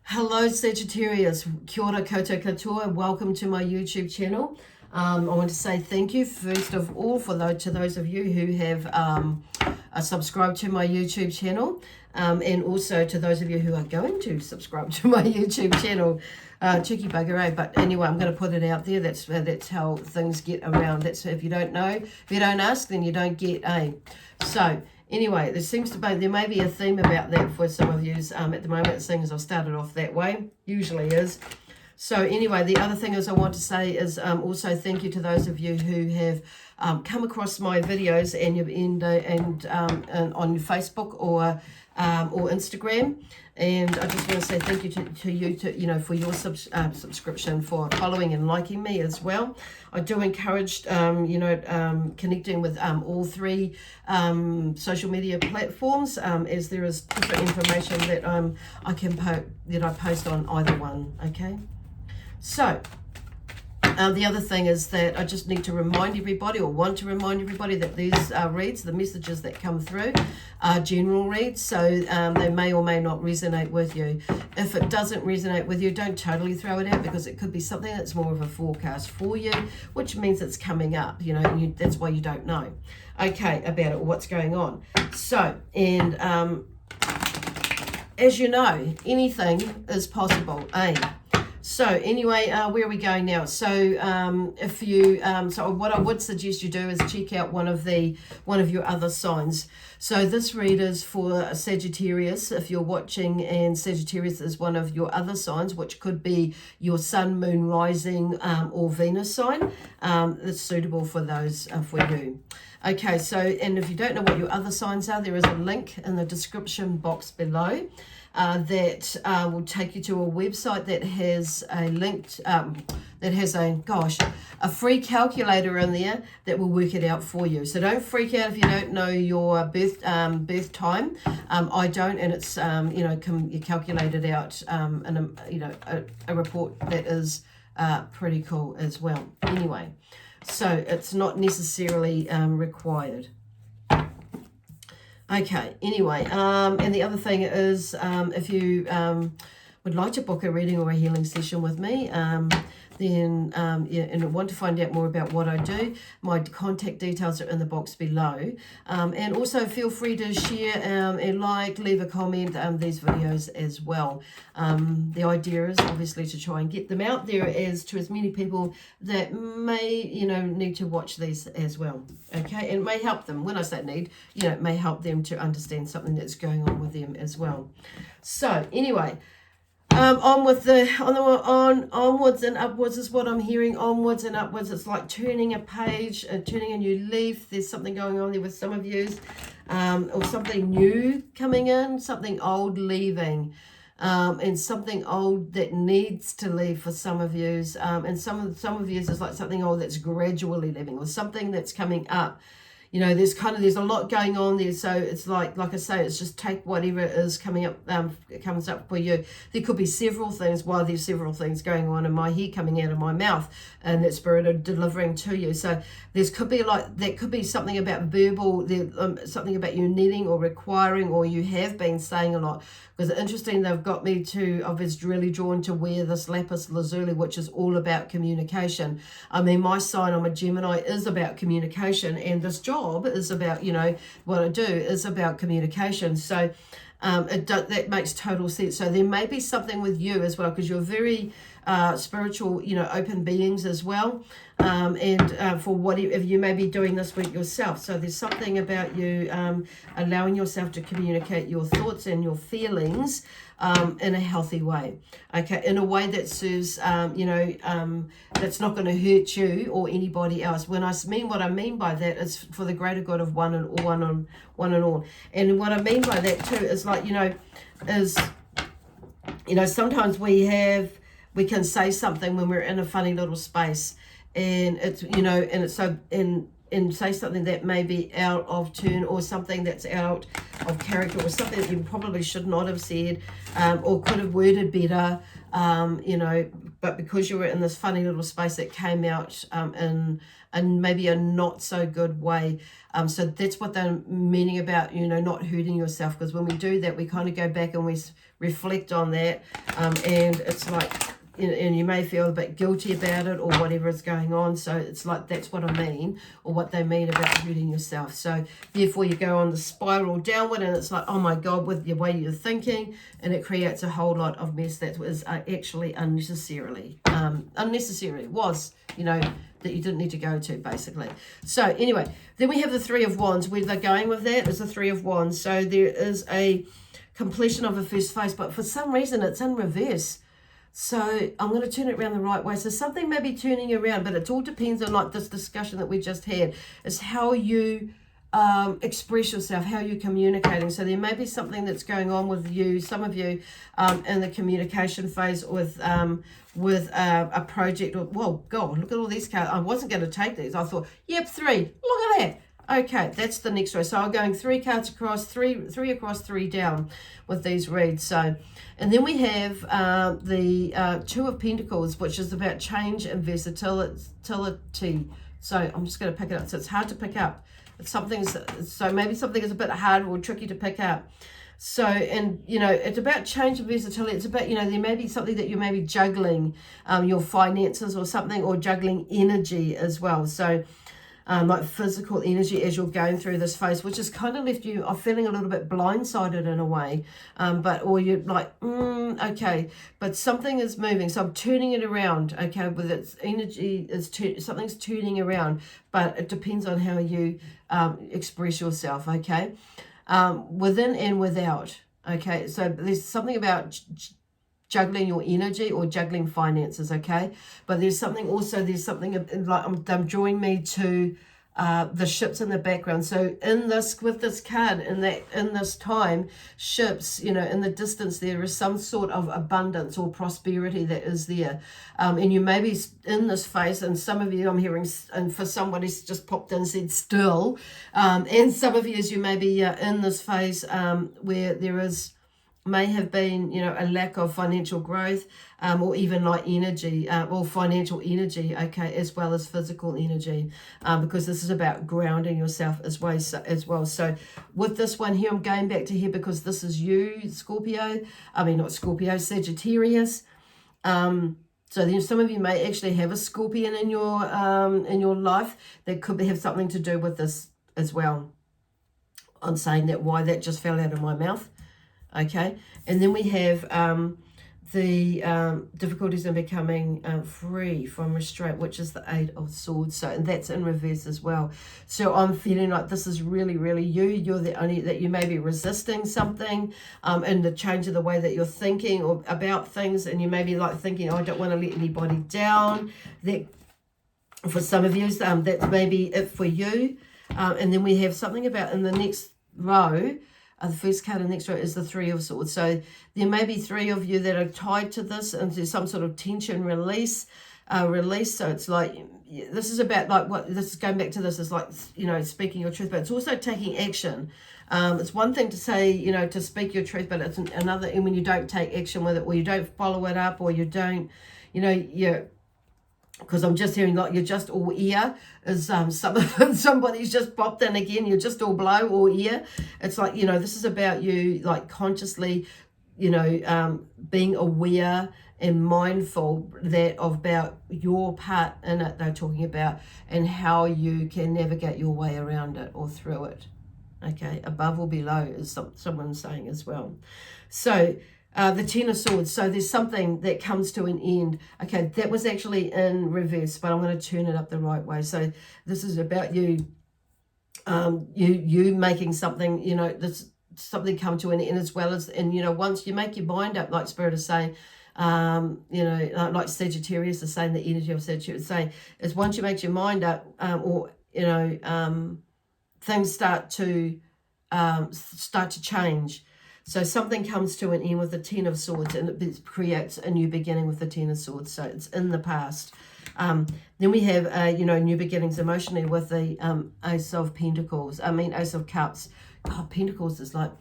Hello Sagittarius, kia ora koutou katoa, welcome to my YouTube channel. I want to say thank you first of all to those of you who have subscribed to my YouTube channel, and also to those of you who are going to subscribe to my YouTube channel. Cheeky bugger, eh? But anyway, I'm going to put it out there. That's how things get around. That's if you don't know, if you don't ask, then you don't get, eh? So anyway, there may be a theme about that for some of you at the moment, seeing as I've started off that way. Usually is. So anyway, the other thing is I want to say is also thank you to those of you who have come across my videos and on Facebook or Instagram. And I just want to say thank you to you for your subscription, for following and liking me as well. I do encourage connecting with all three social media platforms, as there is different information that I post on either one. Okay, so. The other thing is that I just need to remind everybody, or want to remind everybody, that these reads, the messages that come through, are general reads, so they may or may not resonate with you. If it doesn't resonate with you, don't totally throw it out, because it could be something that's more of a forecast for you, which means it's coming up, and that's why you don't know, okay, about it, or what's going on. So, and as you know, anything is possible, eh? So anyway, where are we going now? So if you, so what I would suggest you do is check out one of your other signs. So this read is for Sagittarius, if you're watching, and Sagittarius is one of your other signs, which could be your sun, moon, rising, or Venus sign. That's suitable for those, for you. Okay, so, and if you don't know what your other signs are, there is a link in the description box below. That will take you to a website that has a a free calculator in there that will work it out for you. So don't freak out if you don't know your birth time. I don't, and it's you calculate it out in a report that is pretty cool as well. Anyway, so it's not necessarily required. Okay, anyway, and the other thing is, if you would like to book a reading or a healing session with me, then and want to find out more about what I do, my contact details are in the box below. And also feel free to share and leave a comment these videos as well. The idea is obviously to try and get them out there to as many people that may need to watch these as well. Okay, and it may help them. When I say need, it may help them to understand something that's going on with them as well. So anyway. Onwards and upwards is what I'm hearing. Onwards and upwards. It's like turning a page and turning a new leaf. There's something going on there with some of you, or something new coming in, something old leaving, and something old that needs to leave for some of you. And some of you is like something old that's gradually leaving, or something that's coming up. There's a lot going on there, so it's like I say, it's just take whatever is coming up, comes up for you. There could be several things, while there's several things going on in my head, coming out of my mouth, and that spirit are delivering to you. So that could be something about verbal, something about you needing or requiring, or you have been saying a lot. Because interesting, they've got me to, I was really drawn to wear this lapis lazuli, which is all about communication. I mean, my sign, I'm a Gemini, is about communication, and this job is about, what I do is about communication. So that makes total sense. So there may be something with you as well, because you're very spiritual, open beings as well. For whatever you may be doing this week yourself. So there's something about you allowing yourself to communicate your thoughts and your feelings in a healthy way. Okay, in a way that serves, that's not going to hurt you or anybody else. What I mean by that is for the greater good of one and all. And what I mean by that too is sometimes we can say something when we're in a funny little space, and it's and say something that may be out of turn, or something that's out of character, or something that you probably should not have said, or could have worded better, you know, but because you were in this funny little space, that came out in maybe a not so good way. So that's what they're meaning about, you know, not hurting yourself, because when we do that, we kind of go back and we reflect on that, and it's like, and you may feel a bit guilty about it, or whatever is going on. So it's like, that's what I mean, or what they mean about hurting yourself. So therefore you go on the spiral downward, and it's like, oh my God, with the way you're thinking, and it creates a whole lot of mess that was actually unnecessary, you know, that you didn't need to go to, basically. So anyway, then we have the Three of Wands. Where they're going with that is the Three of Wands. So there is a completion of a first phase, but for some reason it's in reverse. So I'm going to turn it around the right way. So something may be turning around, but it all depends on, like this discussion that we just had, is how you express yourself, how you're communicating. So there may be something that's going on with you, some of you, in the communication phase with a project. Or, well, God, look at all these cards. I wasn't going to take these. I thought, yep, 3. Look at that. Okay, that's the next row. So I'm going 3 cards across, three across, 3 down with these reads. So, and then we have the Two of Pentacles, which is about change and versatility. So I'm just going to pick it up. So it's hard to pick up. So maybe something is a bit hard or tricky to pick up. So, and, you know, it's about change and versatility. It's about, you know, there may be something that you may be juggling, your finances or something, or juggling energy as well. So, like physical energy as you're going through this phase, which has kind of left you feeling a little bit blindsided in a way, or you're like, okay, but something is moving, so I'm turning it around, okay, with its energy, something's turning around, but it depends on how you express yourself, okay, within and without, okay, so there's something about juggling your energy or juggling finances, okay? But there's something like I'm drawing me to the ships in the background. So with this card, in this time, ships, you know, in the distance, there is some sort of abundance or prosperity that is there. And you may be in this phase, and some of you, I'm hearing, and for somebody's just popped in and said still, and some of you, as you may be in this phase where there may have been, you know, a lack of financial growth, or even like energy, or financial energy, okay, as well as physical energy, because this is about grounding yourself as well. So with this one here, I'm going back to here because this is you, Scorpio. I mean, not Scorpio, Sagittarius. So then some of you may actually have a Scorpion in your life that could have something to do with this as well. I'm saying that why that just fell out of my mouth. Okay, and then we have the difficulties in becoming free from restraint, which is the 8 of Swords. So, and that's in reverse as well. So I'm feeling like this is really, really you. You're the only, that you may be resisting something, and the change of the way that you're thinking or about things, and you may be like thinking, oh, I don't want to let anybody down. That for some of you, that may be it for you. And then we have something about in the next row. The first card in the next row is the Three of Swords. So there may be 3 of you that are tied to this, and there's some sort of tension release. So it's like, this is about like what, this is going back to this, is like, you know, speaking your truth, but it's also taking action. It's one thing to say, you know, to speak your truth, but it's another, and when you don't take action with it, or you don't follow it up, or you don't, you know, because I'm just hearing like you're just all ear, is somebody's just popped in again, you're just all blow or ear. It's like, you know, this is about you like consciously, you know, being aware and mindful about your part in it they're talking about, and how you can navigate your way around it or through it. Okay, above or below is someone saying as well. So the Ten of Swords, so there's something that comes to an end. Okay, that was actually in reverse, but I'm going to turn it up the right way. So this is about you, you making something, you know, this something come to an end, as well as, and you know, once you make your mind up, like Spirit is saying, you know, like Sagittarius is saying, the energy of Sagittarius is saying, is once you make your mind up, or you know, things start to change. So something comes to an end with the Ten of Swords, and it creates a new beginning with the Ten of Swords. So it's in the past. Then we have, you know, new beginnings emotionally with the Ace of Pentacles. Ace of Cups. God, Pentacles is like,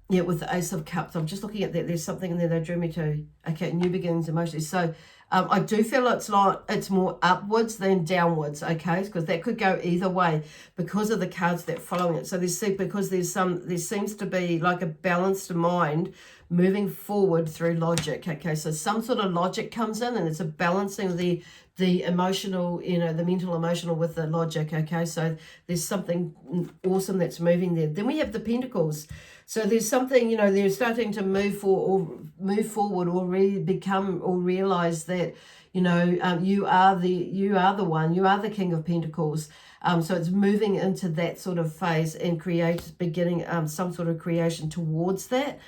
yeah, with the Ace of Cups. I'm just looking at that. There's something in there that drew me to. Okay, new beginnings emotionally. So I do feel it's more upwards than downwards, okay? Because that could go either way because of the cards that follow it. So because there seems to be like a balanced mind moving forward through logic, okay? So some sort of logic comes in, and it's a balancing of the emotional, you know, the mental emotional with the logic, okay? So there's something awesome that's moving there. Then we have the Pentacles. So there's something, you know, they're starting to move forward or become or realize that, you know, you are the one, you are the King of Pentacles. So it's moving into that sort of phase and beginning some sort of creation towards that.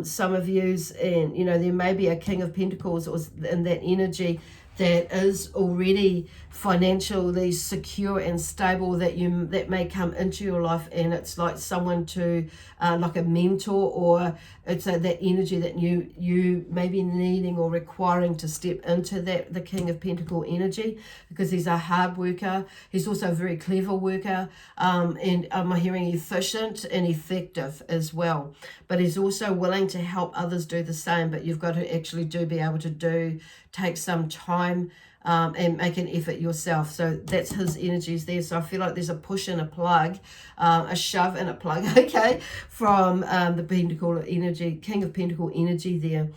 Some of yous, and you know, there may be a King of Pentacles or in that energy that is already financially secure and stable, that may come into your life, and it's like someone to like a mentor, or it's that energy that you may be needing or requiring to step into that, the King of Pentacle energy, because he's a hard worker. He's also a very clever worker, and I'm hearing efficient and effective as well, but he's also willing to help others do the same. But you've got to actually be able to take some time and make an effort yourself. So that's his energies there. So I feel like there's a push and a plug, a shove and a plug, okay, from the Pentacle energy, King of Pentacle energy there,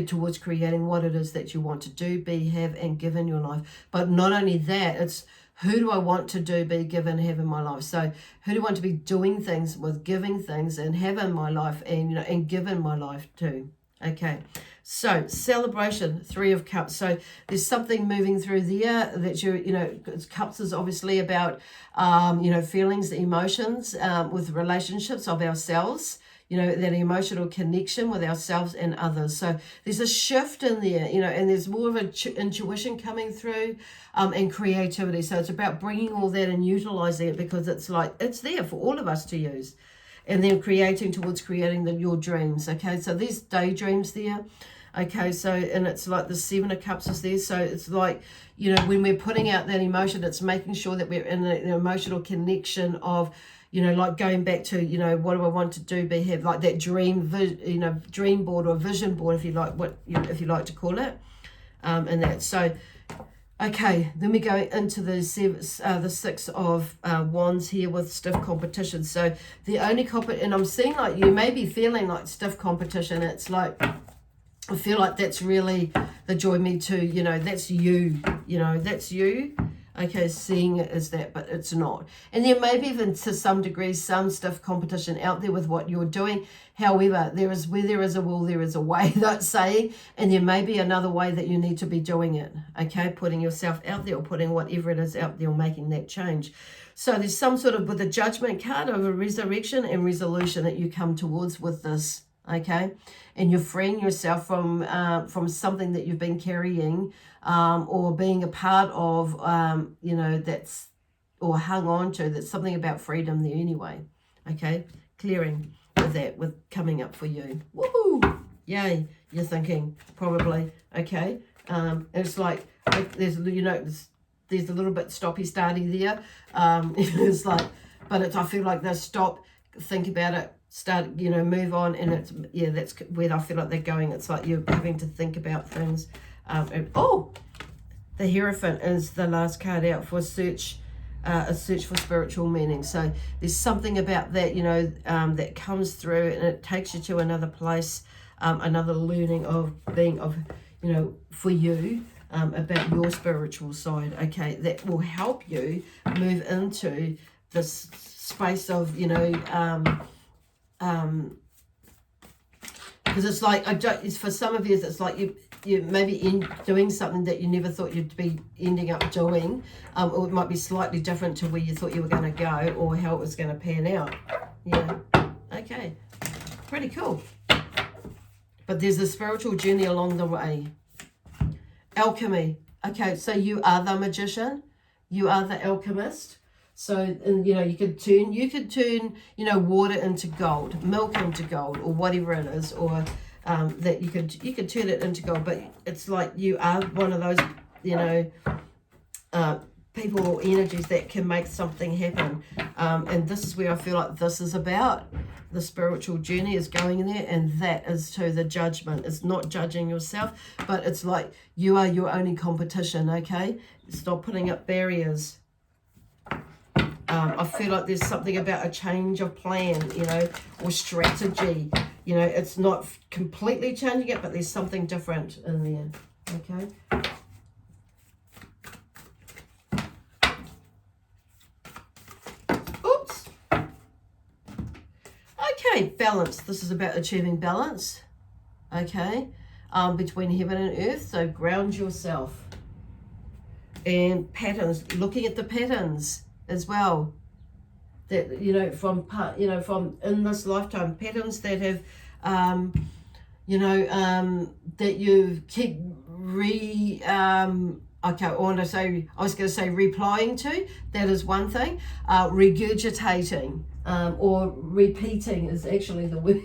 towards creating what it is that you want to do, be, have, and give in your life. But not only that, it's who do I want to do, be, give, and have in my life? So who do I want to be doing things with, giving things, and have in my life, and you know, and give in my life too. Okay, so celebration, Three of Cups. So there's something moving through there that you know, Cups is obviously about, you know, feelings, emotions, with relationships of ourselves, you know, that emotional connection with ourselves and others. So there's a shift in there, you know, and there's more of an intuition coming through, and creativity. So it's about bringing all that and utilizing it, because it's like, it's there for all of us to use. And then creating your dreams, okay? So there's daydreams there, okay? So, and it's like the Seven of Cups is there. So it's like, you know, when we're putting out that emotion, it's making sure that we're in the emotional connection of, you know, like going back to, you know, what do I want to do, be, have, like that dream board or vision board, if you like, if you like to call it, and that. So, okay, then we go into the Six of Wands here with stiff competition. So the only and I'm seeing like you may be feeling like stiff competition. It's like, I feel like that's really the joy me too, you know, that's you, you know, that's you. Okay, seeing it as that, but it's not. And there may be even to some degree some stiff competition out there with what you're doing. However, where there is a will, there is a way, that's saying, and there may be another way that you need to be doing it. Okay, putting yourself out there, or putting whatever it is out there, or making that change. So there's some sort of, with the Judgment card, of a resurrection and resolution that you come towards with this. Okay, and you're freeing yourself from something that you've been carrying, or being a part of, you know, that's, or hung on to, that's something about freedom there anyway. Okay, clearing with that, with coming up for you. Woohoo! Yay! You're thinking probably. Okay, it's like there's, you know, there's a little bit stoppy starty there. It's like, but I feel like they stop, think about it, start, you know, move on, and it's, yeah, that's where I feel like they're going. It's like you're having to think about things. The Hierophant is the last card out for a search for spiritual meaning. So there's something about that, you know, that comes through, and it takes you to another place, another learning of being, of, you know, for you, about your spiritual side. Okay, that will help you move into this space of, you know, because it's like, it's for some of you, it's like you maybe doing something that you never thought you'd be ending up doing, or it might be slightly different to where you thought you were going to go, or how it was going to pan out. Yeah, okay, pretty cool. But there's a spiritual journey along the way. Alchemy. Okay, so you are the magician, you are the alchemist. So, and, you know, you could turn, you know, water into gold, milk into gold, or whatever it is, or that you could turn it into gold, but it's like you are one of those, you know, people or energies that can make something happen. And this is where I feel like this is about. The spiritual journey is going in there, and that is to the judgment. It's not judging yourself, but it's like you are your only competition, okay? Stop putting up barriers. I feel like there's something about a change of plan, you know, or strategy. You know, it's not completely changing it, but there's something different in there, okay? Oops. Okay, balance. This is about achieving balance, okay, between heaven and earth. So ground yourself. And patterns, looking at the patterns as well, that, you know, from in this lifetime, patterns that have, you know, that you keep okay, I was going to say replying to. That is one thing. Regurgitating or repeating is actually the word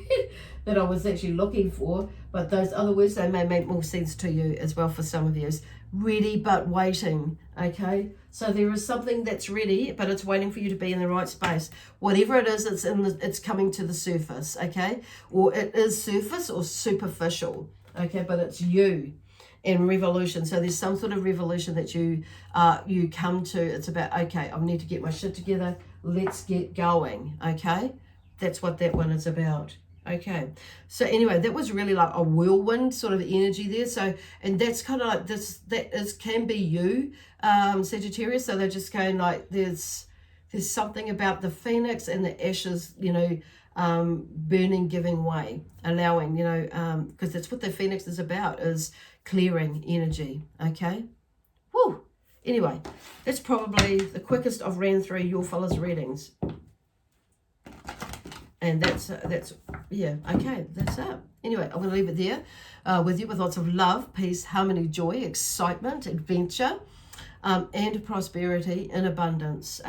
that I was actually looking for. But those other words, they may make more sense to you as well for some of you. Ready but waiting, okay? So there is something that's ready, but it's waiting for you to be in the right space. Whatever it is, it's coming to the surface, okay? Or it is surface or superficial, okay? But it's you and revolution. So there's some sort of revolution that you come to. It's about, okay, I need to get my shit together. Let's get going, okay? That's what that one is about. Okay, so anyway, that was really like a whirlwind sort of energy there. So, and that's kind of like this, can be you, Sagittarius. So they're just going like, there's something about the phoenix and the ashes, you know, burning, giving way, allowing, you know, because that's what the phoenix is about, is clearing energy, okay? Woo! Anyway, that's probably the quickest I've ran through your fellas' readings. And that's yeah, okay, that's it. Anyway, I'm going to leave it there with you, with lots of love, peace, harmony, joy, excitement, adventure, and prosperity in abundance.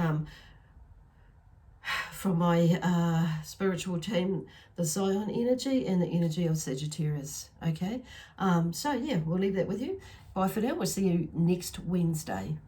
From my spiritual team, the Zion energy and the energy of Sagittarius. Okay, so yeah, we'll leave that with you. Bye for now. We'll see you next Wednesday.